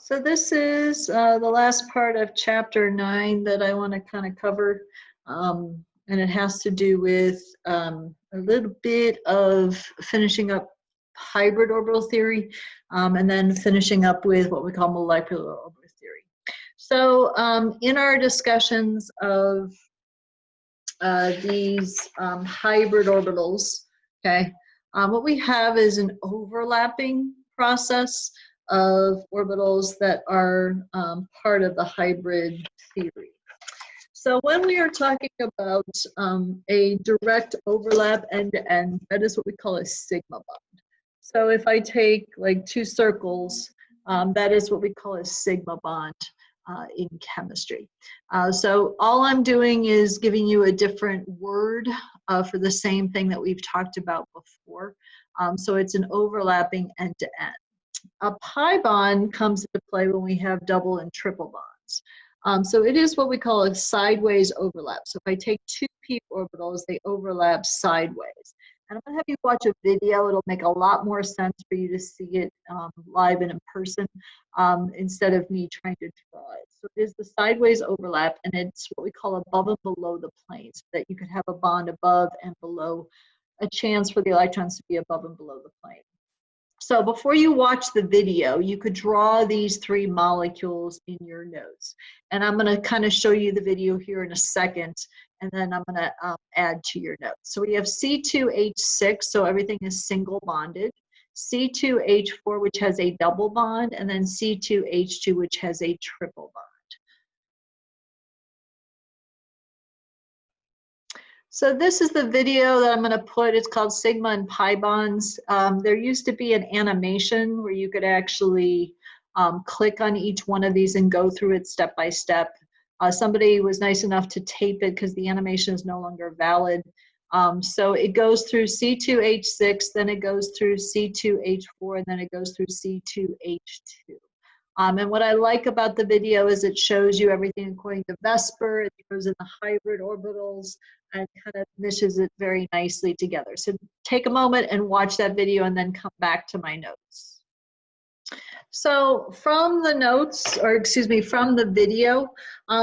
So this is the last part of chapter 9 that I want to kind of cover, and it has to do with a little bit of finishing up hybrid orbital theory, and then finishing up with what we call molecular orbital theory. So in our discussions of these hybrid orbitals, okay, what we have is an overlapping process of orbitals that are part of the hybrid theory. So when we are talking about a direct overlap end-to-end, that is what we call a sigma bond. So if I take like two circles, that is what we call a sigma bond in chemistry. So all I'm doing is giving you a different word for the same thing that we've talked about before. So it's an overlapping end-to-end. A pi bond comes into play when we have double and triple bonds. So it is what we call a sideways overlap. So if I take two p orbitals, they overlap sideways. And I'm going to have you watch a video. It'll make a lot more sense for you to see it live and in person instead of me trying to draw it. So it is the sideways overlap, and it's what we call above and below the plane, so that you could have a bond above and below, a chance for the electrons to be above and below the plane. So before you watch the video, you could draw these three molecules in your notes. And I'm going to kind of show you the video here in a second, and then I'm going to add to your notes. So we have C2H6, so everything is single bonded. C2H4, which has a double bond, and then C2H2, which has a triple bond. So this is the video that I'm going to put. It's called Sigma and Pi Bonds. There used to be an animation where you could actually click on each one of these and go through it step by step. Somebody was nice enough to tape it because the animation is no longer valid. So it goes through C2H6, then it goes through C2H4, and then it goes through C2H2. And what I like about the video is it shows you everything according to Vesper. It throws in the hybrid orbitals and kind of meshes it very nicely together. So take a moment and watch that video and then come back to my notes. So from the notes, or excuse me, from the video,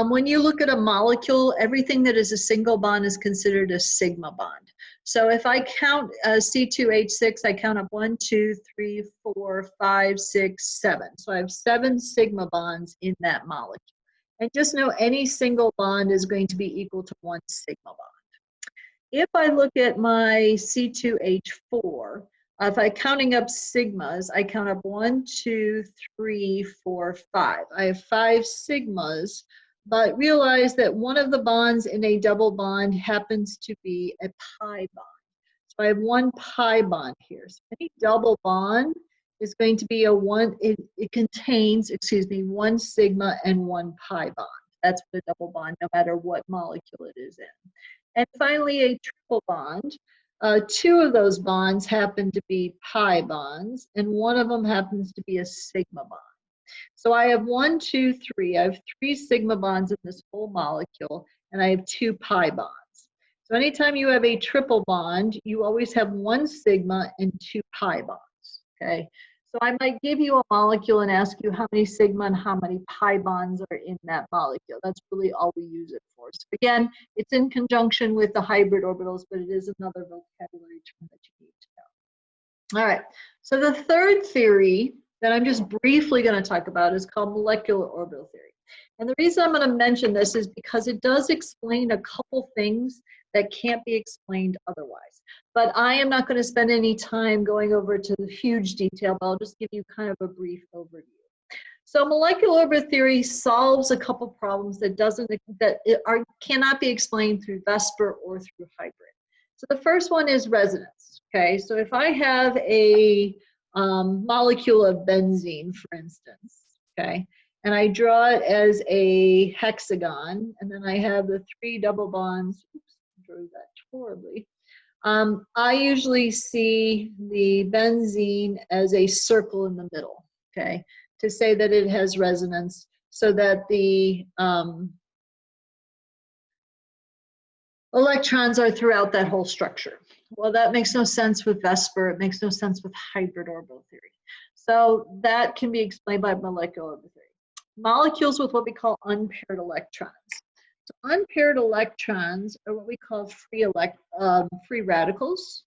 when you look at a molecule, everything that is a single bond is considered a sigma bond. So if I count C2H6, I count up 1, 2, 3, 4, 5, 6, 7. So I have 7 sigma bonds in that molecule. And just know any single bond is going to be equal to 1 sigma bond. If I look at my C2H4, if I'm counting up sigmas, I count up 1, 2, 3, 4, 5. I have 5 sigmas, but realize that one of the bonds in a double bond happens to be a pi bond. So I have 1 pi bond here. So any double bond is going to be a one, it contains, excuse me, 1 sigma and 1 pi bond. That's the double bond, no matter what molecule it is in. And finally, a triple bond. 2 of those bonds happen to be pi bonds, and one of them happens to be a sigma bond. So I have 1, 2, 3. I have 3 sigma bonds in this whole molecule, and I have 2 pi bonds. So anytime you have a triple bond, you always have 1 sigma and 2 pi bonds, okay? So I might give you a molecule and ask you how many sigma and how many pi bonds are in that molecule. That's really all we use it for. So again, it's in conjunction with the hybrid orbitals, but it is another vocabulary term that you need to know. All right, so the third theory that I'm just briefly going to talk about is called molecular orbital theory. And the reason I'm going to mention this is because it does explain a couple things that can't be explained otherwise. But I am not going to spend any time going over to the huge detail, but I'll just give you kind of a brief overview. So molecular orbital theory solves a couple problems that cannot be explained through Vesper or through hybrid. So the first one is resonance. Okay, so if I have a molecule of benzene, for instance, okay, and I draw it as a hexagon, and then I have the 3 double bonds. Oops, I drew that horribly. I usually see the benzene as a circle in the middle, okay, to say that it has resonance, so that the electrons are throughout that whole structure. Well, that makes no sense with VESPR. It makes no sense with hybrid orbital theory. So that can be explained by molecular orbital theory. Molecules with what we call unpaired electrons. So unpaired electrons are what we call free radicals.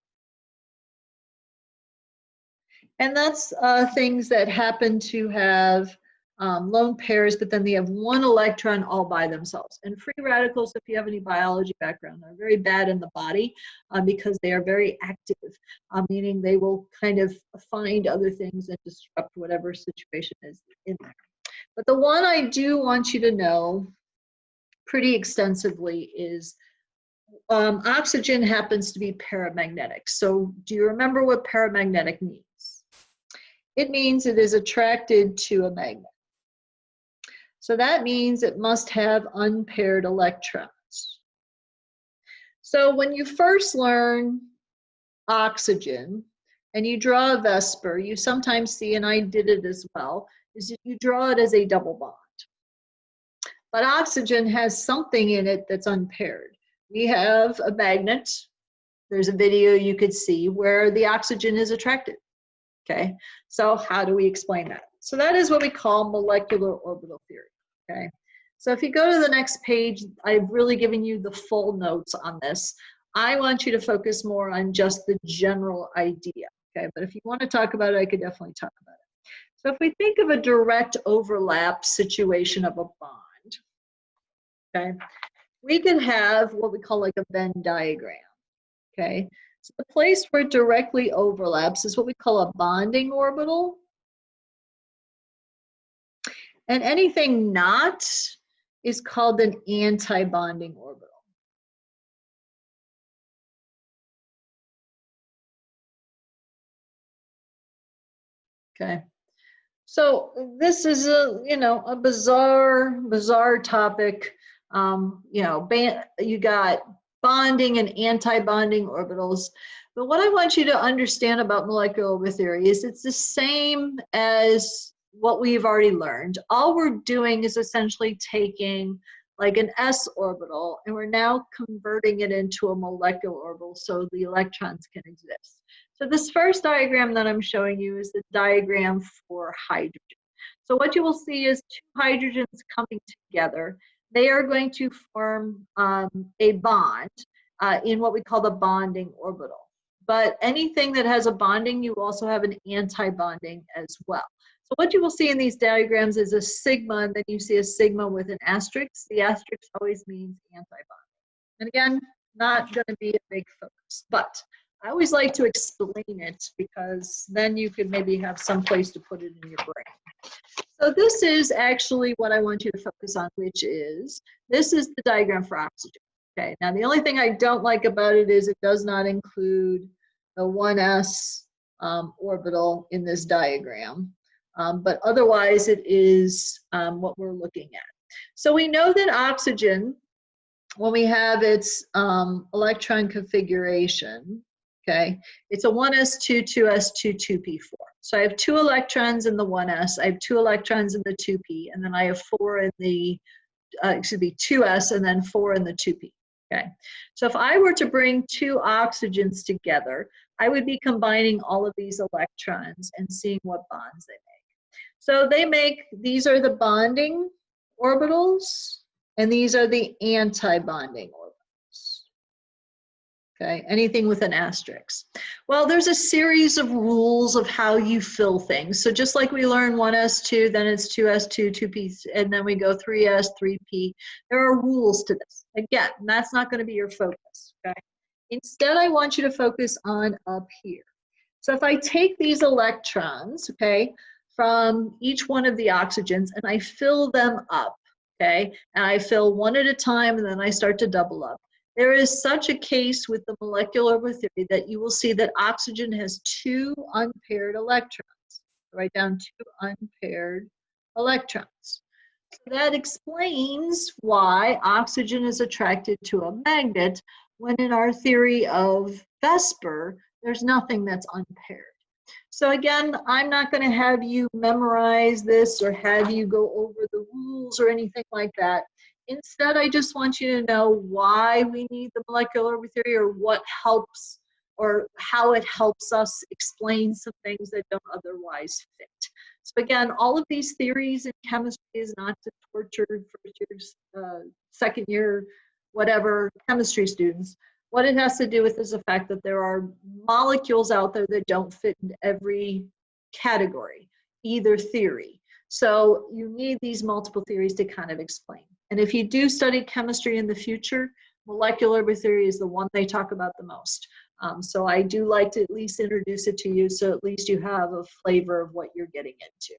And that's things that happen to have lone pairs, but then they have one electron all by themselves. And free radicals, if you have any biology background, are very bad in the body because they are very active, meaning they will kind of find other things and disrupt whatever situation is in there. But the one I do want you to know pretty extensively is oxygen happens to be paramagnetic. So do you remember what paramagnetic means? It means it is attracted to a magnet. So that means it must have unpaired electrons. So when you first learn oxygen and you draw a VESPR, you sometimes see, and I did it as well, is you draw it as a double bond. But oxygen has something in it that's unpaired. We have a magnet. There's a video you could see where the oxygen is attracted. Okay, so how do we explain that? So that is what we call molecular orbital theory. Okay, so if you go to the next page, I've really given you the full notes on this. I want you to focus more on just the general idea. Okay, but if you want to talk about it, I could definitely talk about it. So if we think of a direct overlap situation of a bond, okay, we can have what we call like a Venn diagram. Okay, so the place where it directly overlaps is what we call a bonding orbital. And anything not is called an anti-bonding orbital. Okay, so this is a bizarre topic. You got bonding and anti-bonding orbitals. But what I want you to understand about molecular orbital theory is it's the same as what we've already learned. All we're doing is essentially taking like an s orbital and we're now converting it into a molecular orbital so the electrons can exist. So this first diagram that I'm showing you is the diagram for hydrogen. So what you will see is two hydrogens coming together. They are going to form a bond in what we call the bonding orbital. But anything that has a bonding, you also have an anti-bonding as well. So what you will see in these diagrams is a sigma, and then you see a sigma with an asterisk. The asterisk always means anti-bonding. And again, not going to be a big focus, but I always like to explain it because then you could maybe have some place to put it in your brain. So this is actually what I want you to focus on, which is, this is the diagram for oxygen. Okay, now the only thing I don't like about it is it does not include the 1s orbital in this diagram. But otherwise it is what we're looking at. So we know that oxygen, when we have its electron configuration, okay, it's a 1s2, 2s2, 2p4. So I have 2 electrons in the 1s, I have 2 electrons in the 2p, and then I have 4 in the, 2s and then 4 in the 2p. Okay, so if I were to bring 2 oxygens together, I would be combining all of these electrons and seeing what bonds they make. So these are the bonding orbitals, and these are the anti-bonding orbitals. Okay, anything with an asterisk. Well, there's a series of rules of how you fill things. So just like we learn 1s2, then it's 2s2, 2p, and then we go 3s, 3p. There are rules to this. Again, that's not going to be your focus. Okay. Instead, I want you to focus on up here. So if I take these electrons, okay, from each one of the oxygens and I fill them up, okay, and I fill one at a time and then I start to double up. There is such a case with the molecular orbital theory that you will see that oxygen has 2 unpaired electrons. Write down 2 unpaired electrons. So that explains why oxygen is attracted to a magnet when in our theory of VESPR, there's nothing that's unpaired. So again, I'm not going to have you memorize this or have you go over the rules or anything like that. Instead, I just want you to know why we need the molecular orbital theory or what helps or how it helps us explain some things that don't otherwise fit. So again, all of these theories in chemistry is not to torture first year, second year, whatever chemistry students. What it has to do with is the fact that there are molecules out there that don't fit in every category, either theory. So you need these multiple theories to kind of explain. And if you do study chemistry in the future, molecular theory is the one they talk about the most. So I do like to at least introduce it to you so at least you have a flavor of what you're getting into.